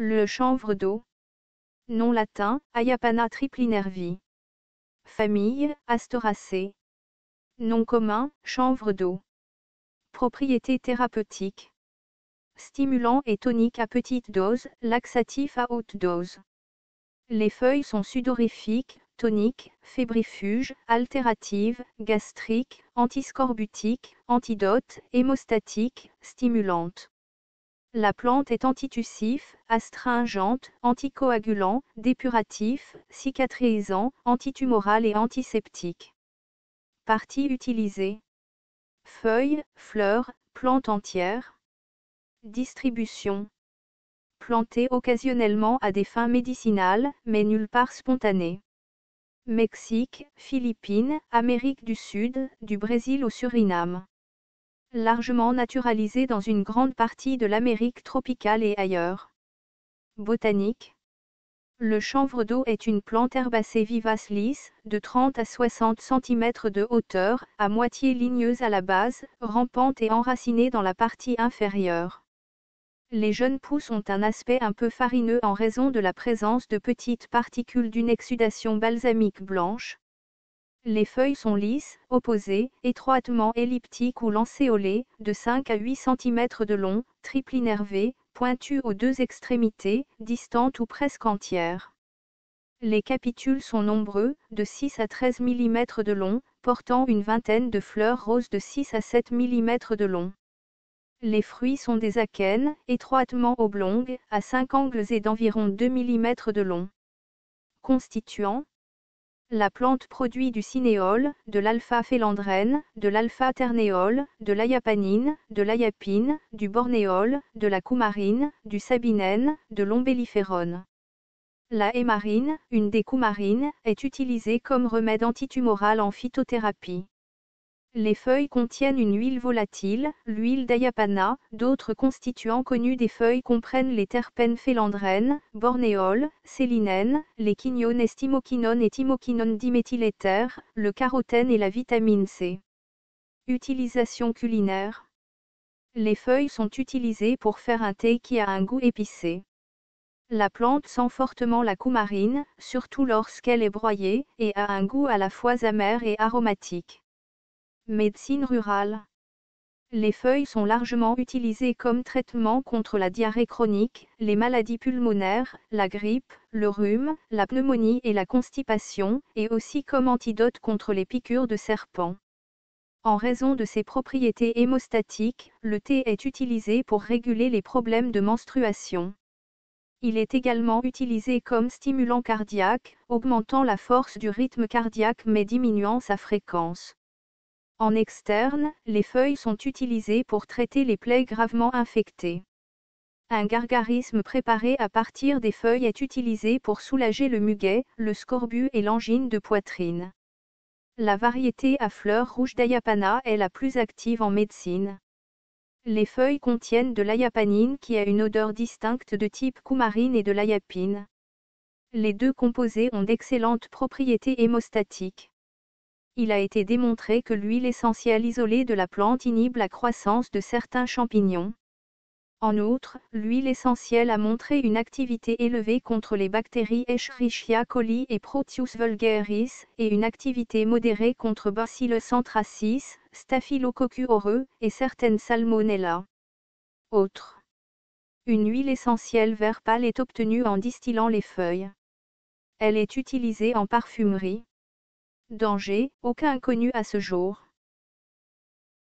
Le chanvre d'eau. Nom latin, Ayapana triplinervi. Famille, Astoracées. Nom commun, chanvre d'eau. Propriétés thérapeutiques. Stimulant et tonique à petite dose, laxatif à haute dose. Les feuilles sont sudorifiques, toniques, fébrifuges, altératives, gastriques, antiscorbutiques, antidotes, hémostatiques, stimulantes. La plante est antitussif, astringente, anticoagulant, dépuratif, cicatrisant, antitumoral et antiseptique. Parties utilisées. Feuilles, fleurs, plantes entières. Distribution. Plantée occasionnellement à des fins médicinales, mais nulle part spontanée. Mexique, Philippines, Amérique du Sud, du Brésil au Suriname. Largement naturalisée dans une grande partie de l'Amérique tropicale et ailleurs. Botanique. Le chanvre d'eau est une plante herbacée vivace lisse, de 30 à 60 cm de hauteur, à moitié ligneuse à la base, rampante et enracinée dans la partie inférieure. Les jeunes pousses ont un aspect un peu farineux en raison de la présence de petites particules d'une exsudation balsamique blanche. Les feuilles sont lisses, opposées, étroitement elliptiques ou lancéolées, de 5 à 8 cm de long, triplinervées, pointues aux deux extrémités, distantes ou presque entières. Les capitules sont nombreux, de 6 à 13 mm de long, portant une vingtaine de fleurs roses de 6 à 7 mm de long. Les fruits sont des akènes, étroitement oblongues, à 5 angles et d'environ 2 mm de long. Constituants. La plante produit du cinéole, de l'alpha-félandrène, de l'alpha-ternéole, de l'ayapanine, de l'ayapine, du bornéole, de la coumarine, du sabinène, de l'ombelliférone. La hémarine, une des coumarines, est utilisée comme remède antitumoral en phytothérapie. Les feuilles contiennent une huile volatile, l'huile d'ayapana. D'autres constituants connus des feuilles comprennent les terpènes félandrènes, bornéole, sélinène, les quinones estimoquinone et thymoquinone diméthyléther, le carotène et la vitamine C. Utilisation culinaire. Les feuilles sont utilisées pour faire un thé qui a un goût épicé. La plante sent fortement la coumarine, surtout lorsqu'elle est broyée, et a un goût à la fois amer et aromatique. Médecine rurale. Les feuilles sont largement utilisées comme traitement contre la diarrhée chronique, les maladies pulmonaires, la grippe, le rhume, la pneumonie et la constipation, et aussi comme antidote contre les piqûres de serpents. En raison de ses propriétés hémostatiques, le thé est utilisé pour réguler les problèmes de menstruation. Il est également utilisé comme stimulant cardiaque, augmentant la force du rythme cardiaque mais diminuant sa fréquence. En externe, les feuilles sont utilisées pour traiter les plaies gravement infectées. Un gargarisme préparé à partir des feuilles est utilisé pour soulager le muguet, le scorbut et l'angine de poitrine. La variété à fleurs rouges d'ayapana est la plus active en médecine. Les feuilles contiennent de l'ayapanine qui a une odeur distincte de type coumarine et de l'ayapine. Les deux composés ont d'excellentes propriétés hémostatiques. Il a été démontré que l'huile essentielle isolée de la plante inhibe la croissance de certains champignons. En outre, l'huile essentielle a montré une activité élevée contre les bactéries Escherichia coli et Proteus vulgaris, et une activité modérée contre Bacillus anthracis, Staphylococcus aureus, et certaines Salmonella. Autre. Une huile essentielle vert pâle est obtenue en distillant les feuilles. Elle est utilisée en parfumerie. Danger, aucun connu à ce jour.